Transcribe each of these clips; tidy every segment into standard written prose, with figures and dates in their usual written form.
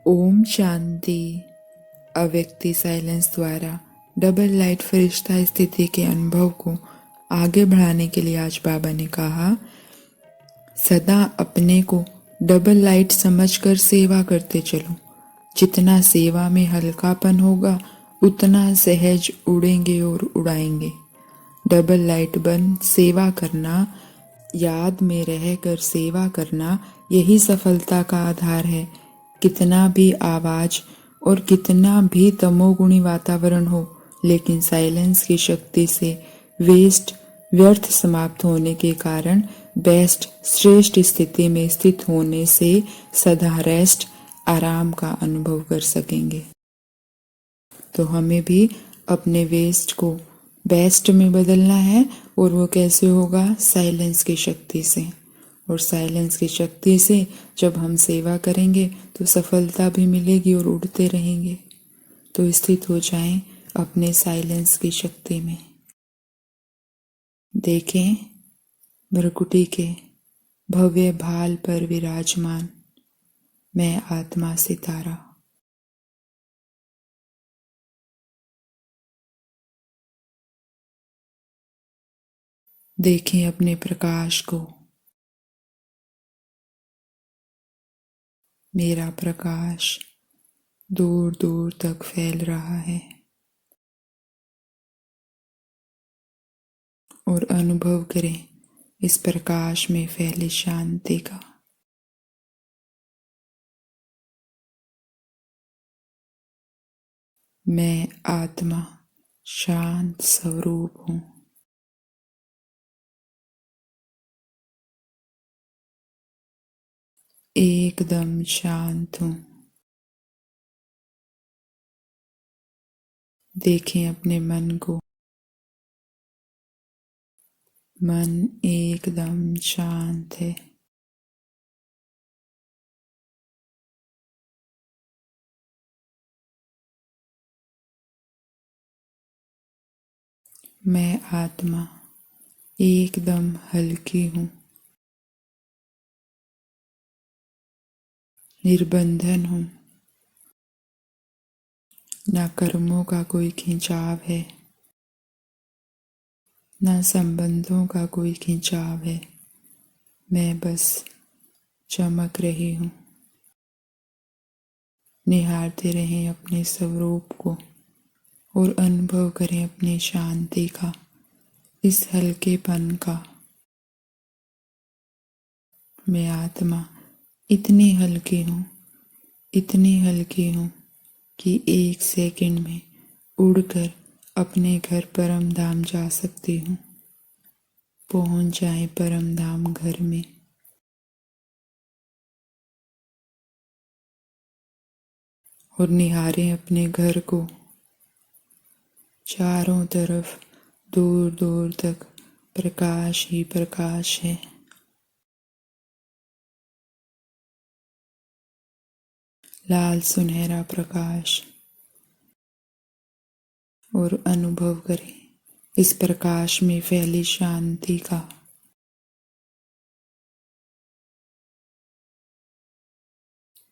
Om Shanti. अव्यक्ति silence द्वारा double light फरिश्ता स्थिति के अनुभव को आगे बढ़ाने के लिए आज बाबा ने कहा, सदा अपने को डबल लाइट समझकर सेवा करते चलो। जितना सेवा में हल्कापन होगा उतना सहज उड़ेंगे और उड़ाएंगे। डबल लाइट बन सेवा करना, याद में रहकर सेवा करना, यही सफलता का आधार है। कितना भी आवाज और कितना भी तमोगुणी वातावरण हो, लेकिन साइलेंस की शक्ति से व्यर्थ समाप्त होने के कारण बेस्ट श्रेष्ठ स्थिति में स्थित होने से सदा रेस्ट आराम का अनुभव कर सकेंगे। तो हमें भी अपने वेस्ट को बेस्ट में बदलना है, और वो कैसे होगा? साइलेंस की शक्ति से। और साइलेंस की शक्ति से जब हम सेवा करेंगे तो सफलता भी मिलेगी और उड़ते रहेंगे। तो स्थित हो जाएं अपने साइलेंस की शक्ति में। देखें भ्रकुटी के भव्य भाल पर विराजमान मैं आत्मा सितारा। देखें अपने प्रकाश को। मेरा प्रकाश दूर दूर तक फैल रहा है और अनुभव करें इस प्रकाश में फैली शांति का। मैं आत्मा शांत स्वरूप हूँ। एकदम शांत हूँ। देखें अपने मन को। मन एकदम शांत है। मैं आत्मा एकदम हल्की हूँ। निर्बंधन हूँ। ना कर्मों का कोई खिंचाव है, ना संबंधों का कोई खिंचाव है। मैं बस चमक रही हूँ। निहारते रहें अपने स्वरूप को और अनुभव करें अपनी शांति का, इस हल्केपन का। मैं आत्मा इतनी हल्की हूँ, इतनी हल्की हूँ कि 1 सेकंड में उड़कर अपने घर परम धाम जा सकती हूँ। पहुँच जाए परम धाम घर में। और निहारें अपने घर को। चारों तरफ दूर दूर तक प्रकाश ही प्रकाश है। लाल सुनहरा प्रकाश। और अनुभव करें इस प्रकाश में फैली शांति का।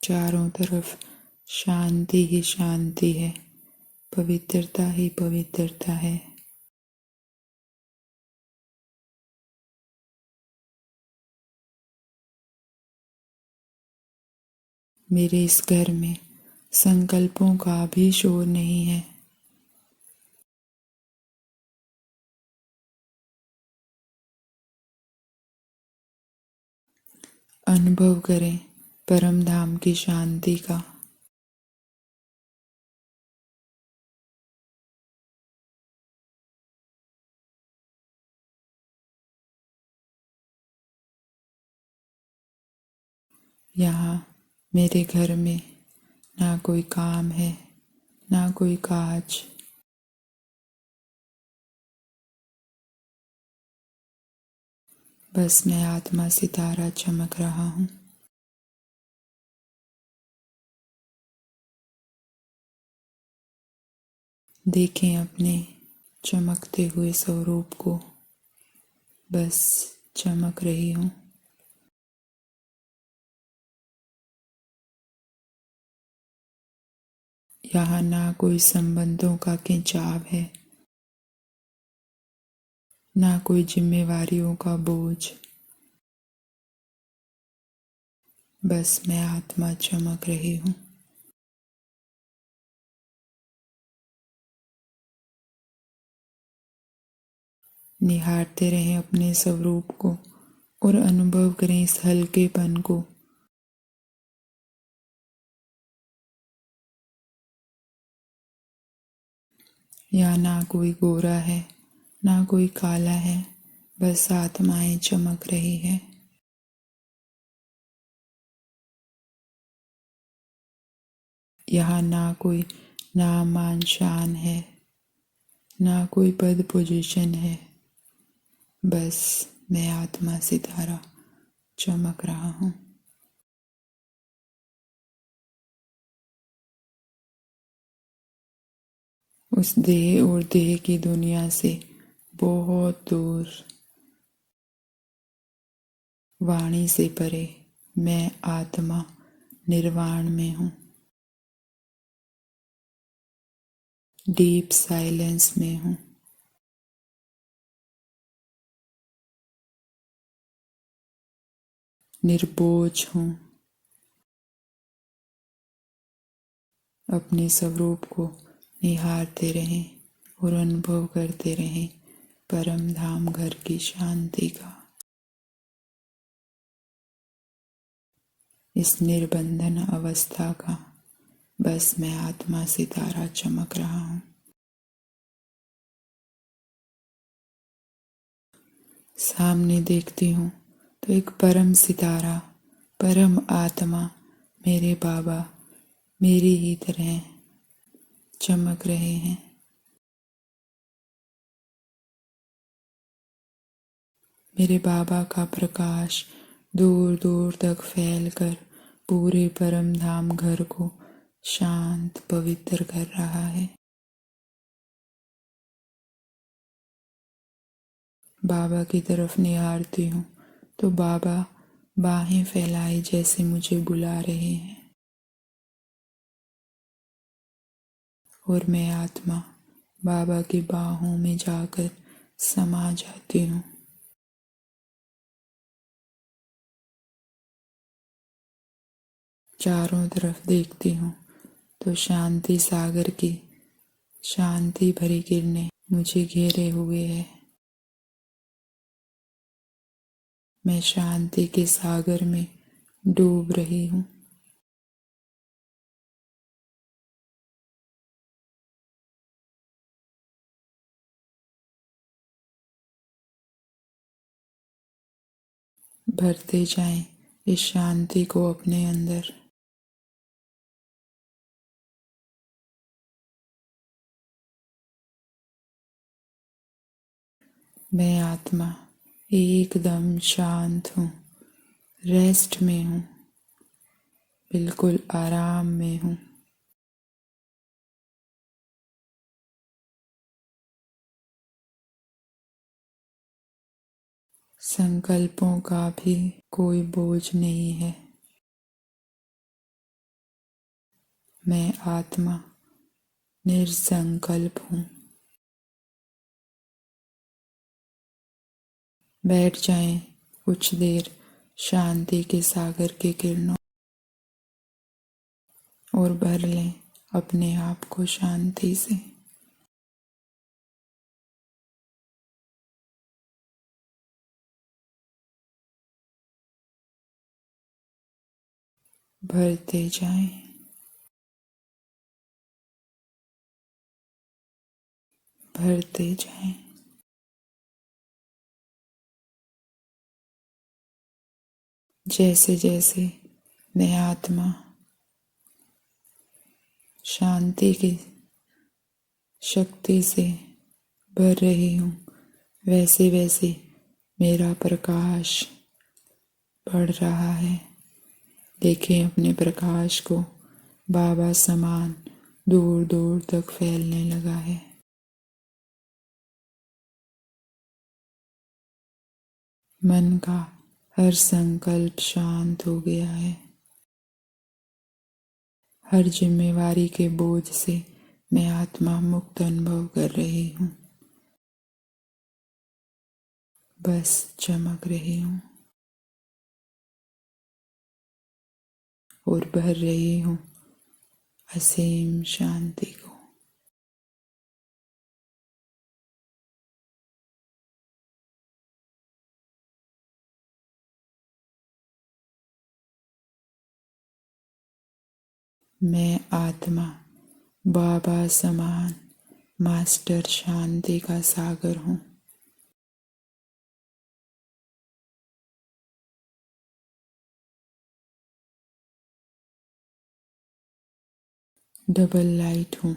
चारों तरफ शांति ही शांति है, पवित्रता ही पवित्रता है। मेरे इस घर में संकल्पों का भी शोर नहीं है। अनुभव करें परम धाम की शांति का। यहाँ मेरे घर में ना कोई काम है, ना कोई काज। बस मैं आत्मा सितारा चमक रहा हूँ। देखें अपने चमकते हुए स्वरूप को। बस चमक रही हूँ। यहाँ ना कोई संबंधों का खिंचाव है, ना कोई जिम्मेवारियों का बोझ। बस मैं आत्मा चमक रही हूँ। निहारते रहें अपने स्वरूप को और अनुभव करें इस हल्केपन को। यहाँ ना कोई गोरा है, ना कोई काला है, बस आत्माएं चमक रही है। यहाँ ना कोई नाम मान शान है, ना कोई पद पोजीशन है, बस मैं आत्मा सितारा चमक रहा हूँ। उस देह और देह की दुनिया से बहुत दूर, वाणी से परे, मैं आत्मा निर्वाण में हूँ। डीप साइलेंस में हूँ। निर्बोझ हूँ। अपने स्वरूप को निहारते रहें और अनुभव करते रहें परम धाम घर की शांति का। इस निर्बंधन अवस्था का। बस मैं आत्मा सितारा चमक रहा हूँ। सामने देखती हूँ तो एक परम सितारा, परम आत्मा, मेरे बाबा मेरी ही तरह चमक रहे हैं। मेरे बाबा का प्रकाश दूर दूर तक फैलकर पूरे परम धाम घर को शांत पवित्र कर रहा है। बाबा की तरफ निहारती हूँ तो बाबा बाहें फैलाए जैसे मुझे बुला रहे हैं और मैं आत्मा बाबा की बाहों में जाकर समा जाती हूँ। चारों तरफ देखती हूँ तो शांति सागर की शांति भरी किरणें मुझे घेरे हुए है। मैं शांति के सागर में डूब रही हूँ। भरते जाएं इस शांति को अपने अंदर। मैं आत्मा एकदम शांत हूँ, रेस्ट में हूँ, बिल्कुल आराम में हूँ। संकल्पों का भी कोई बोझ नहीं है। मैं आत्मा निर्संकल्प हूँ। बैठ जाएं कुछ देर शांति के सागर के किरणों और भर लें अपने आप को शांति से। भरते जाएं, भरते जाएं। जैसे जैसे मैं आत्मा शांति की शक्ति से भर रही हूँ, वैसे वैसे मेरा प्रकाश बढ़ रहा है। देखें अपने प्रकाश को, बाबा समान दूर दूर तक फैलने लगा है। मन का हर संकल्प शांत हो गया है। हर जिम्मेवारी के बोझ से मैं आत्मा मुक्त अनुभव कर रही हूँ। बस चमक रही हूँ और भर रही हूँ असीम शांति को। मैं आत्मा बाबा समान मास्टर शांति का सागर हूँ। डबल लाइट हूँ।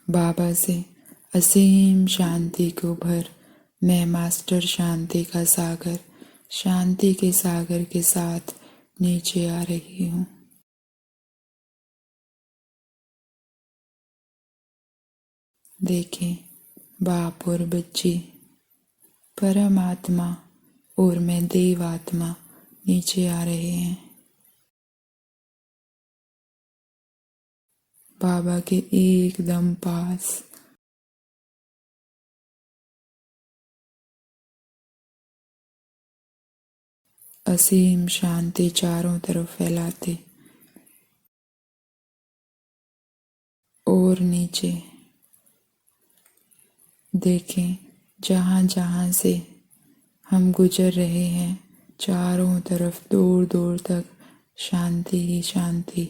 बाबा से असीम शांति को भर मैं मास्टर शांति का सागर शांति के सागर के साथ नीचे आ रही हूँ। देखें, बाप और बच्ची, परमात्मा और मैं देवात्मा नीचे आ रहे हैं। बाबा के एकदम पास। असीम शांति चारों तरफ फैलाते और नीचे देखें, जहाँ जहाँ से हम गुजर रहे हैं चारों तरफ दूर दूर तक शांति ही शांति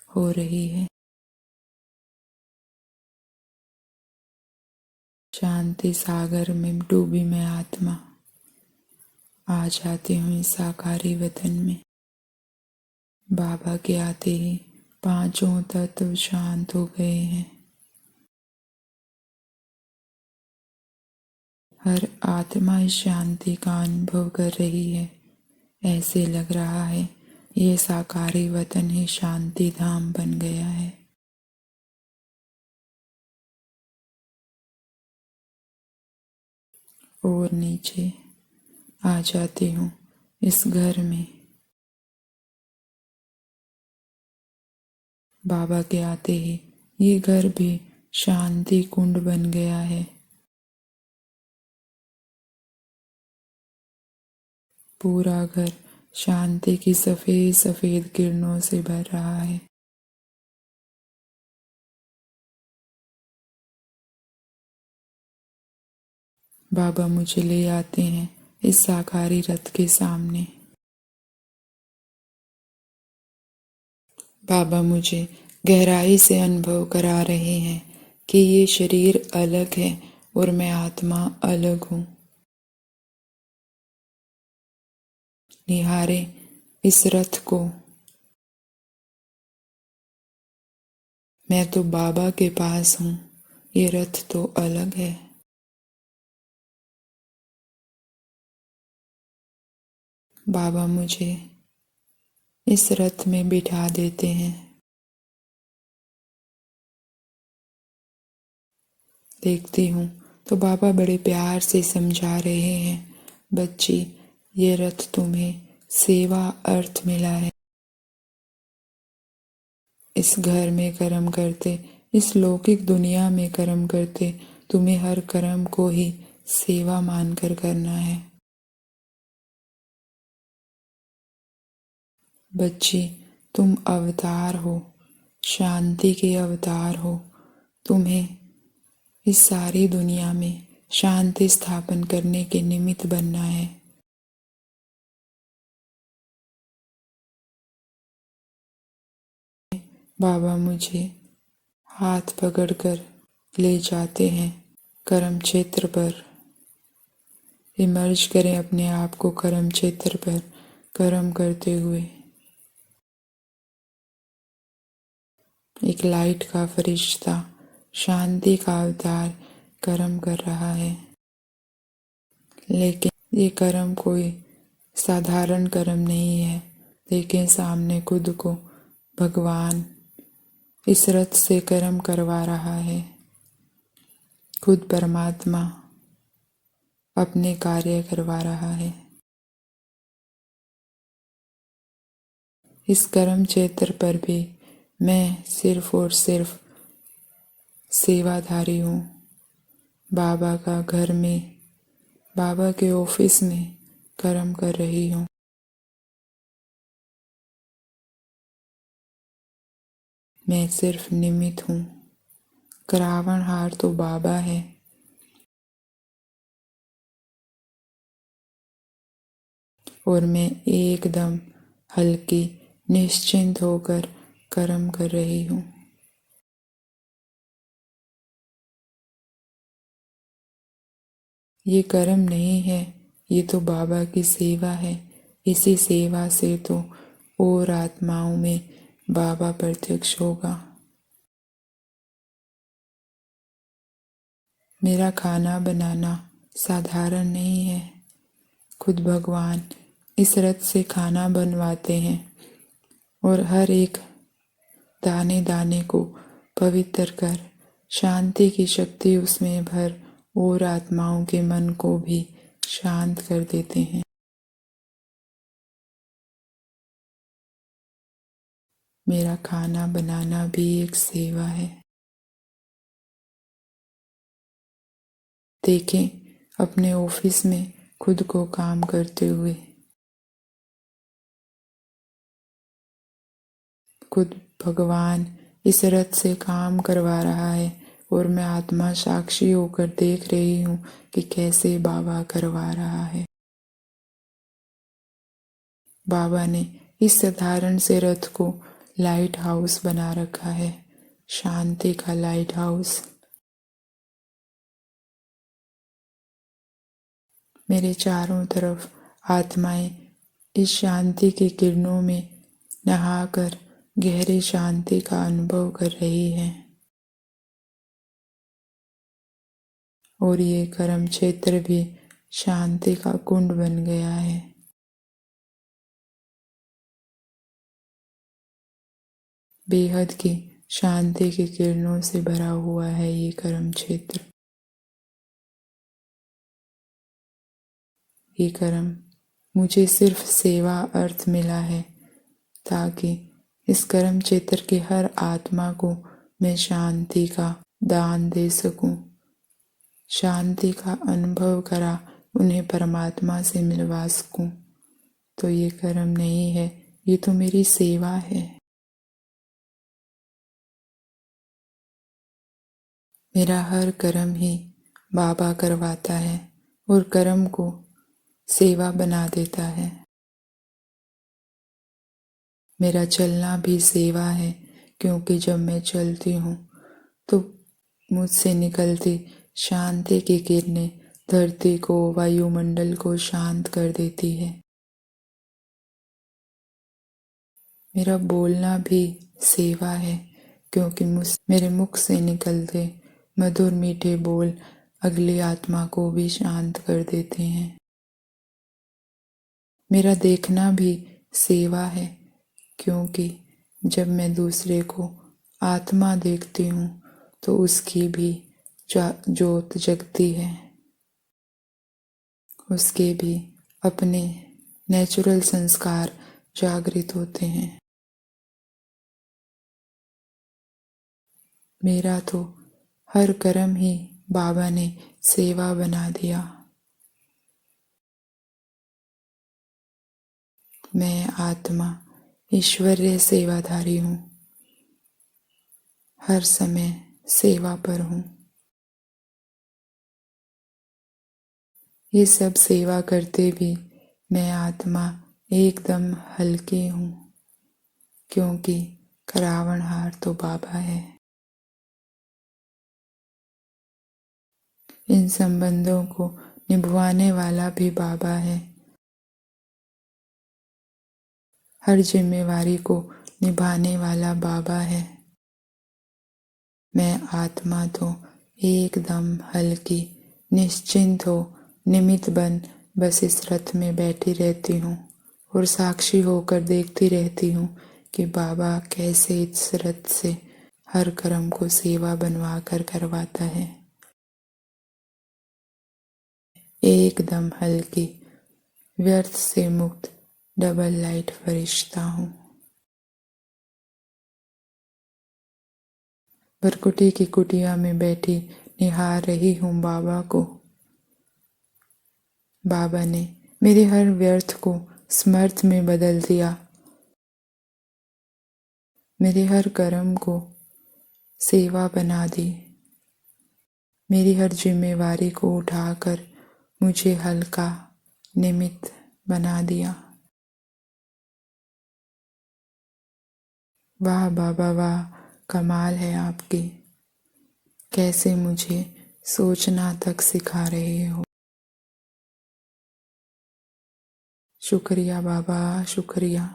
हो रही है। शांति सागर में डूबी मैं आत्मा आ जाती हूँ इस साकारी वतन में। बाबा के आते ही पांचों तत्व शांत हो गए हैं। हर आत्मा इस शांति का अनुभव कर रही है। ऐसे लग रहा है ये साकारी वतन ही शांति धाम बन गया है। और नीचे आ जाती हूँ इस घर में। बाबा के आते ही ये घर भी शांति कुंड बन गया है। पूरा घर शांति की सफेद सफेद किरणों से भर रहा है। बाबा मुझे ले आते हैं इस साकारी रथ के सामने। बाबा मुझे गहराई से अनुभव करा रहे हैं कि ये शरीर अलग है और मैं आत्मा अलग हूँ। निहारे इस रथ को। मैं तो बाबा के पास हूँ, ये रथ तो अलग है। बाबा मुझे इस रथ में बिठा देते हैं। देखती हूँ तो बाबा बड़े प्यार से समझा रहे हैं, बच्ची, ये रथ तुम्हें सेवा अर्थ मिला है। इस घर में कर्म करते, इस लौकिक दुनिया में कर्म करते तुम्हें हर कर्म को ही सेवा मानकर करना है। बच्ची, तुम अवतार हो, शांति के अवतार हो। तुम्हें इस सारी दुनिया में शांति स्थापन करने के निमित्त बनना है। बाबा मुझे हाथ पकड़कर ले जाते हैं कर्म क्षेत्र पर। इमर्ज करें अपने आप को कर्म क्षेत्र पर कर्म करते हुए। एक लाइट का फरिश्ता, शांति का अवतार कर्म कर रहा है। लेकिन ये कर्म कोई साधारण कर्म नहीं है। देखें सामने खुद को भगवान इस रथ से कर्म करवा रहा है। खुद परमात्मा अपने कार्य करवा रहा है। इस कर्म क्षेत्र पर भी मैं सिर्फ और सिर्फ सेवाधारी हूँ। बाबा का घर में, बाबा के ऑफिस में कर्म कर रही हूँ। मैं सिर्फ निमित्त हूँ। करावनहार तो बाबा है। और मैं एकदम हल्की निश्चिंत होकर कर्म कर रही हूँ। ये कर्म नहीं है, ये तो बाबा की सेवा है। इसी सेवा से तो और आत्माओं में बाबा प्रत्यक्ष होगा। मेरा खाना बनाना साधारण नहीं है। खुद भगवान इस रथ से खाना बनवाते हैं और हर एक दाने दाने को पवित्र कर शांति की शक्ति उसमें भर और आत्माओं के मन को भी शांत कर देते हैं। मेरा खाना बनाना भी एक सेवा है। देखें अपने ऑफिस में खुद को काम करते हुए। खुद भगवान इस रथ से काम करवा रहा है और मैं आत्मा साक्षी होकर देख रही हूँ कि कैसे बाबा करवा रहा है। बाबा ने इस साधारण से रथ को लाइट हाउस बना रखा है, शांति का लाइट हाउस। मेरे चारों तरफ आत्माएं इस शांति की किरणों में नहाकर गहरी शांति का अनुभव कर रही हैं। और ये कर्म क्षेत्र भी शांति का कुंड बन गया है। बेहद की शांति की किरणों से भरा हुआ है ये कर्म क्षेत्र। ये कर्म मुझे सिर्फ सेवा अर्थ मिला है ताकि इस कर्म क्षेत्र की हर आत्मा को मैं शांति का दान दे सकूं, शांति का अनुभव करा उन्हें परमात्मा से मिलवा सकूं। तो ये कर्म नहीं है, ये तो मेरी सेवा है। मेरा हर कर्म ही बाबा करवाता है और कर्म को सेवा बना देता है। मेरा चलना भी सेवा है, क्योंकि जब मैं चलती हूँ तो मुझसे निकलती शांति की किरणें धरती को, वायुमंडल को शांत कर देती है। मेरा बोलना भी सेवा है, क्योंकि मेरे मुख से निकलते मधुर मीठे बोल अगली आत्मा को भी शांत कर देते हैं। मेरा देखना भी सेवा है, क्योंकि जब मैं दूसरे को आत्मा देखती हूँ तो उसकी भी ज्योत जगती है, उसके भी अपने नेचुरल संस्कार जागृत होते हैं। मेरा तो हर कर्म ही बाबा ने सेवा बना दिया। मैं आत्मा ईश्वरीय सेवाधारी हूँ, हर समय सेवा पर हूँ। ये सब सेवा करते भी मैं आत्मा एकदम हल्की हूँ, क्योंकि करावनहार तो बाबा है। इन संबंधों को निभवाने वाला भी बाबा है। हर जिम्मेवारी को निभाने वाला बाबा है। मैं आत्मा तो एकदम हल्की निश्चिंत हो निमित्त बन बस इस रथ में बैठी रहती हूँ और साक्षी होकर देखती रहती हूँ कि बाबा कैसे इस रथ से हर कर्म को सेवा बनवा कर करवाता है। एकदम हल्की, व्यर्थ से मुक्त डबल लाइट फरिश्ता हूँ। भरकुटी की कुटिया में बैठी निहार रही हूँ बाबा को। बाबा ने मेरे हर व्यर्थ को समर्थ में बदल दिया, मेरे हर कर्म को सेवा बना दी, मेरी हर जिम्मेवारी को उठाकर मुझे हल्का निमित्त बना दिया। वाह बाबा वाह, कमाल है आपकी, कैसे मुझे सोचना तक सिखा रहे हो। शुक्रिया बाबा शुक्रिया,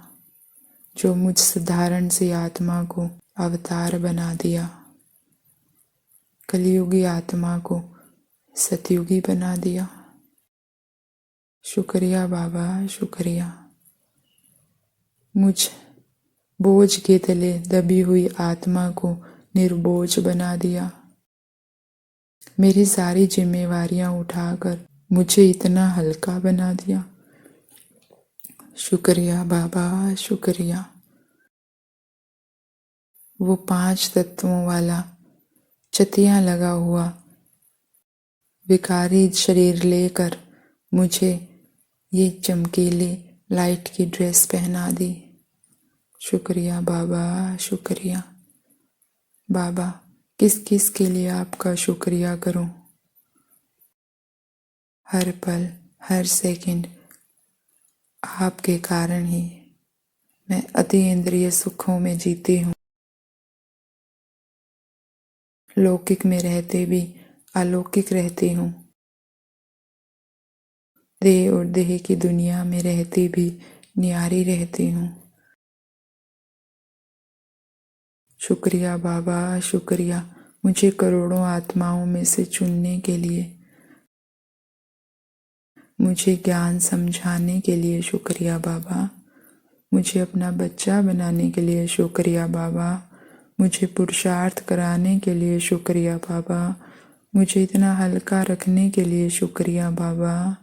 जो मुझ साधारण सी आत्मा को अवतार बना दिया, कलयुगी आत्मा को सतयुगी बना दिया। शुक्रिया बाबा शुक्रिया, मुझ बोझ के तले दबी हुई आत्मा को निर्बोझ बना दिया, मेरी सारी जिम्मेवारियां उठाकर मुझे इतना हल्का बना दिया। शुक्रिया बाबा शुक्रिया, वो 5 तत्वों वाला चतिया लगा हुआ विकारी शरीर लेकर मुझे ये चमकीली लाइट की ड्रेस पहना दी। शुक्रिया बाबा शुक्रिया। बाबा, किस किस के लिए आपका शुक्रिया करूं? हर पल हर सेकंड आपके कारण ही मैं अति इंद्रिय सुखों में जीती हूँ, लौकिक में रहते भी अलौकिक रहती हूँ, देह और देह की दुनिया में रहती भी न्यारी रहती हूँ। शुक्रिया बाबा शुक्रिया, मुझे करोड़ों आत्माओं में से चुनने के लिए, मुझे ज्ञान समझाने के लिए शुक्रिया बाबा, मुझे अपना बच्चा बनाने के लिए शुक्रिया बाबा, मुझे पुरुषार्थ कराने के लिए शुक्रिया बाबा, मुझे इतना हल्का रखने के लिए शुक्रिया बाबा,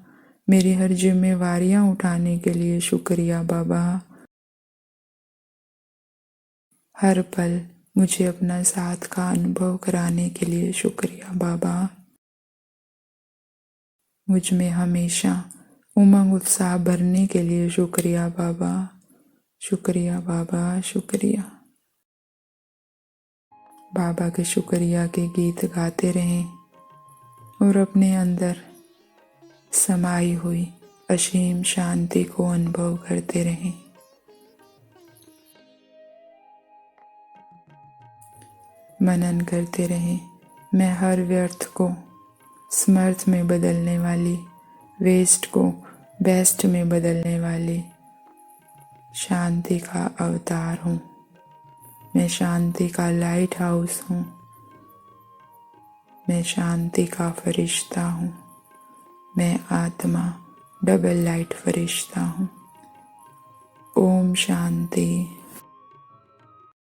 मेरी हर जिम्मेवारियां उठाने के लिए शुक्रिया बाबा, हर पल मुझे अपना साथ का अनुभव कराने के लिए शुक्रिया बाबा, मुझ में हमेशा उमंग उत्साह भरने के लिए शुक्रिया बाबा, शुक्रिया बाबा शुक्रिया। बाबा के शुक्रिया के गीत गाते रहें और अपने अंदर समाई हुई असीम शांति को अनुभव करते रहें। मनन करते रहें, मैं हर व्यर्थ को समर्थ में बदलने वाली, वेस्ट को बेस्ट में बदलने वाली शांति का अवतार हूँ। मैं शांति का लाइट हाउस हूँ, मैं शांति का फरिश्ता हूँ, मैं आत्मा डबल लाइट फरिश्ता हूँ। ओम शांति।